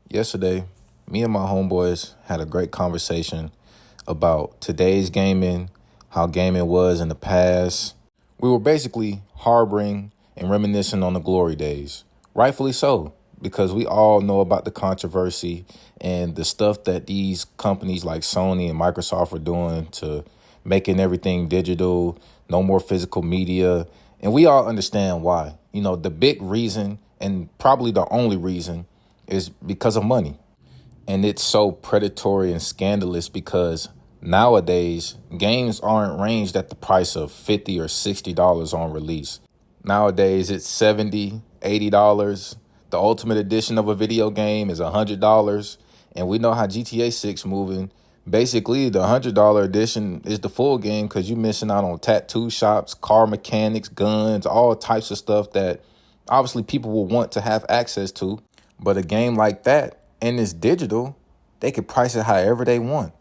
Yesterday, me and my homeboys had a great conversation about today's gaming, how gaming was in the past. We were basically harboring and reminiscing on the glory days. Rightfully so, because we all know about the controversy and the stuff that these companies like Sony and Microsoft are doing to making everything digital, no more physical media. And we all understand why. The big reason, and probably the only reason, is because of money. And it's so predatory and scandalous because nowadays games aren't ranged at the price of $50 or $60 on release. Nowadays it's $70, $80. The ultimate edition of a video game is $100. And we know how GTA 6 moving. Basically, the $100 edition is the full game because you're missing out on tattoo shops, car mechanics, guns, all types of stuff that obviously people will want to have access to. But a game like that, and it's digital, they can price it however they want.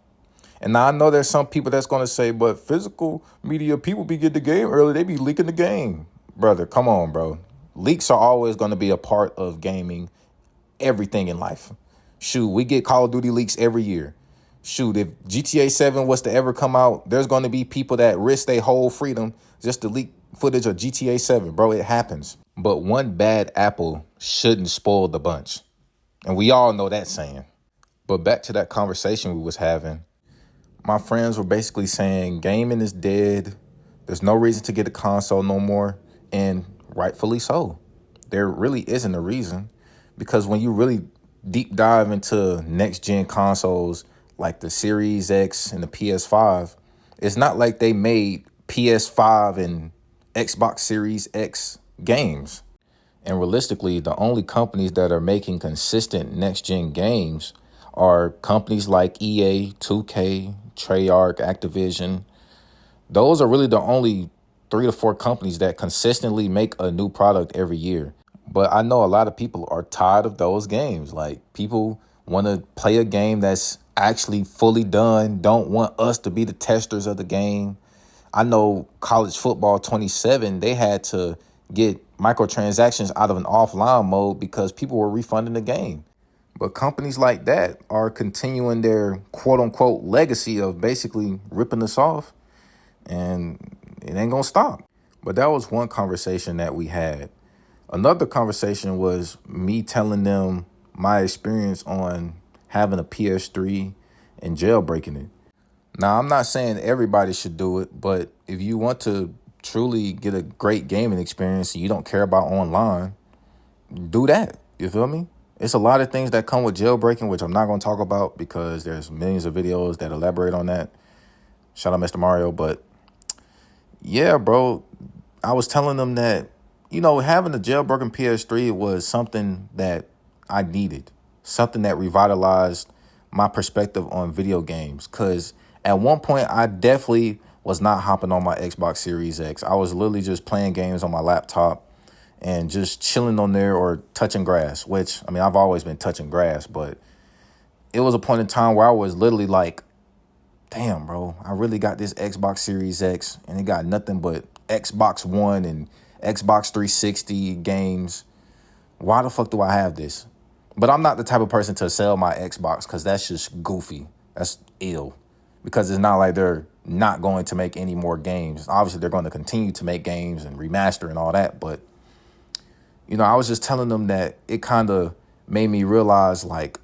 And now I know there's some people that's going to say, but physical media people be getting the game early. They be leaking the game. Brother, come on, bro. Leaks are always going to be a part of gaming, everything in life. Shoot, we get Call of Duty leaks every year. Shoot, if GTA 7 was to ever come out, there's going to be people that risk their whole freedom just to leak footage of GTA 7. Bro, it happens. But one bad apple shouldn't spoil the bunch. And we all know that saying. But back to that conversation we was having. My friends were basically saying gaming is dead. There's no reason to get a console no more. And rightfully so. There really isn't a reason. Because when you really deep dive into next gen consoles like the Series X and the PS5, it's not like they made PS5 and Xbox Series X games. And realistically, the only companies that are making consistent next-gen games are companies like EA, 2K, Treyarch, Activision. Those are really the only 3 to 4 companies that consistently make a new product every year. But I know a lot of people are tired of those games. Like, people want to play a game that's actually fully done, don't want us to be the testers of the game. I know college football 27, they had to get microtransactions out of an offline mode because people were refunding the game. But companies like that are continuing their quote unquote legacy of basically ripping us off, and it ain't gonna stop. But that was one conversation that we had. Another conversation was me telling them my experience on having a PS3 and jailbreaking it. Now, I'm not saying everybody should do it, but if you want to truly get a great gaming experience and you don't care about online, do that. You feel me? It's a lot of things that come with jailbreaking, which I'm not going to talk about because there's millions of videos that elaborate on that. Shout out Mr. Mario. But yeah, bro, I was telling them that, having a jailbroken PS3 was something that I needed, something that revitalized my perspective on video games. Because at one point, I definitely was not hopping on my Xbox Series X. I was literally just playing games on my laptop and just chilling on there or touching grass, which, I mean, I've always been touching grass, but it was a point in time where I was literally like, damn, bro, I really got this Xbox Series X and it got nothing but Xbox One and Xbox 360 games. Why the fuck do I have this? But I'm not the type of person to sell my Xbox because that's just goofy. That's ill. Because it's not like they're not going to make any more games. Obviously, they're going to continue to make games and remaster and all that. But, I was just telling them that it kind of made me realize, like,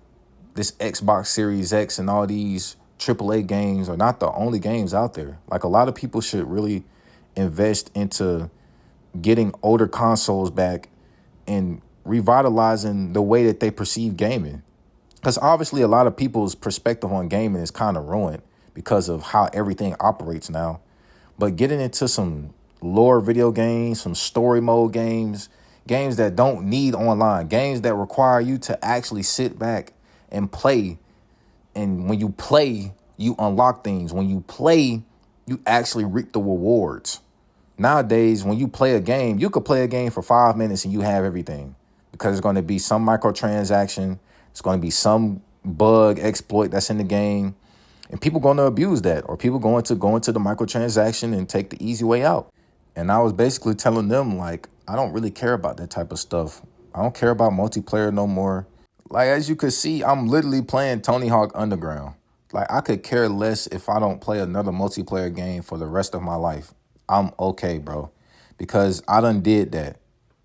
this Xbox Series X and all these AAA games are not the only games out there. Like, a lot of people should really invest into getting older consoles back and revitalizing the way that they perceive gaming. Because obviously a lot of people's perspective on gaming is kind of ruined because of how everything operates now. But getting into some lore video games, some story mode games, games that don't need online, games that require you to actually sit back and play. And when you play, you unlock things. When you play, you actually reap the rewards. Nowadays, when you play a game, you could play a game for 5 minutes and you have everything because there's going to be some microtransaction. It's going to be some bug exploit that's in the game. And people going to abuse that, or people going to go into the microtransaction and take the easy way out. And I was basically telling them, like, I don't really care about that type of stuff. I don't care about multiplayer no more. Like, as you could see, I'm literally playing Tony Hawk Underground. Like, I could care less if I don't play another multiplayer game for the rest of my life. I'm okay, bro. Because I done did that.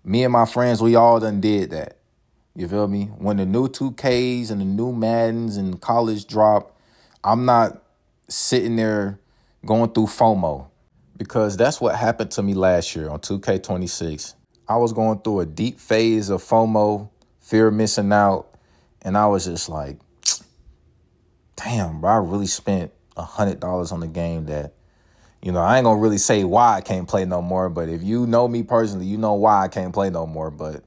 Me and my friends, we all done did that. You feel me? When the new 2Ks and the new Maddens and college drop, I'm not sitting there going through FOMO. Because that's what happened to me last year on 2K26. I was going through a deep phase of FOMO, fear of missing out. And I was just like, damn, bro, I really spent $100 on the game that, I ain't gonna really say why I can't play no more. But if you know me personally, you know why I can't play no more. But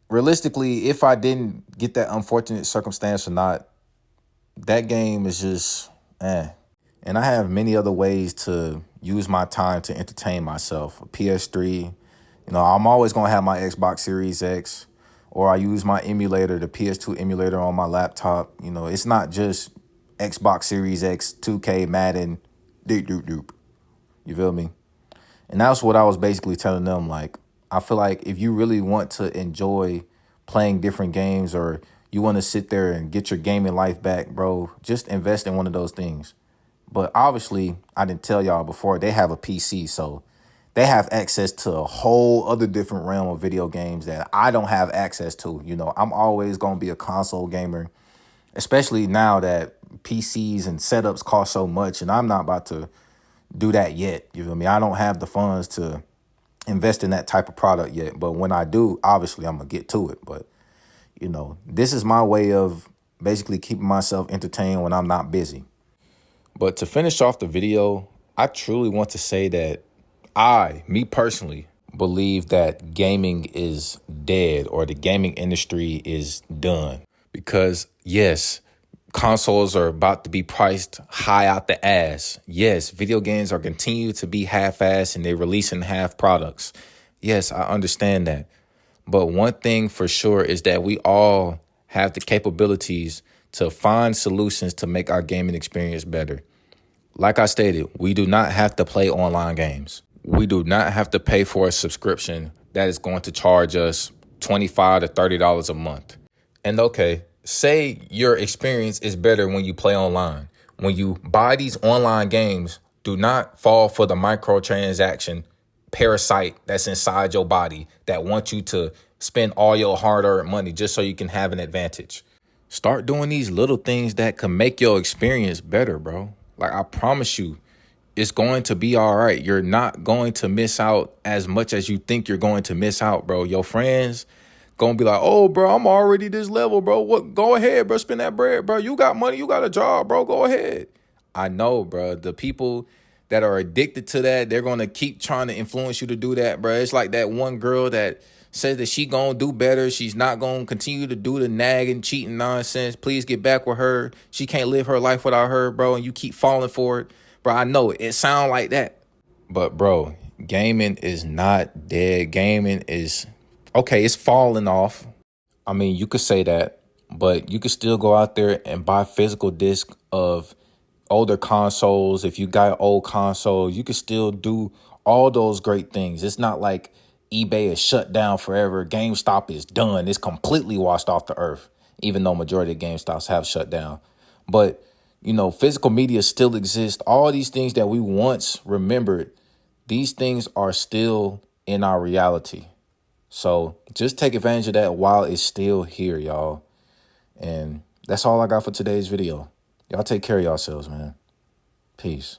realistically, if I didn't get that unfortunate circumstance or not, that game is just, eh. And I have many other ways to use my time to entertain myself. PS3, I'm always going to have my Xbox Series X, or I use my emulator, the PS2 emulator on my laptop. It's not just Xbox Series X, 2K, Madden, doop, doop, doop. You feel me? And that's what I was basically telling them. Like, I feel like if you really want to enjoy playing different games, or you want to sit there and get your gaming life back, bro, just invest in one of those things. But obviously, I didn't tell y'all before, they have a PC, so they have access to a whole other different realm of video games that I don't have access to. I'm always going to be a console gamer, especially now that PCs and setups cost so much, and I'm not about to do that yet. You feel me? I don't have the funds to invest in that type of product yet. But when I do, obviously, I'm going to get to it. But, this is my way of basically keeping myself entertained when I'm not busy. But to finish off the video, I truly want to say that me personally, believe that gaming is dead, or the gaming industry is done. Because yes, consoles are about to be priced high out the ass. Yes, video games are continue to be half-assed and they're releasing half products. Yes, I understand that. But one thing for sure is that we all have the capabilities to find solutions to make our gaming experience better. Like I stated, we do not have to play online games. We do not have to pay for a subscription that is going to charge us $25 to $30 a month. And okay, say your experience is better when you play online. When you buy these online games, do not fall for the microtransaction parasite that's inside your body that wants you to spend all your hard-earned money just so you can have an advantage. Start doing these little things that can make your experience better, bro. Like, I promise you, it's going to be all right. You're not going to miss out as much as you think you're going to miss out, bro. Your friends gonna be like, oh, bro, I'm already this level, bro. What? Go ahead, bro. Spend that bread, bro. You got money. You got a job, bro. Go ahead. I know, bro. The people that are addicted to that, they're going to keep trying to influence you to do that, bro. It's like that one girl that says that she going to do better. She's not going to continue to do the nagging, cheating nonsense. Please get back with her. She can't live her life without her, bro. And you keep falling for it. Bro, I know it sound like that. But, bro, gaming is not dead. Gaming is, okay, it's falling off. I mean, you could say that, but you could still go out there and buy physical disc of older consoles. If you got old consoles, you could still do all those great things. It's not like eBay is shut down forever. GameStop is done. It's completely washed off the earth, even though majority of GameStops have shut down. But, physical media still exists. All these things that we once remembered, these things are still in our reality. So just take advantage of that while it's still here, y'all. And that's all I got for today's video. Y'all take care of yourselves, man. Peace.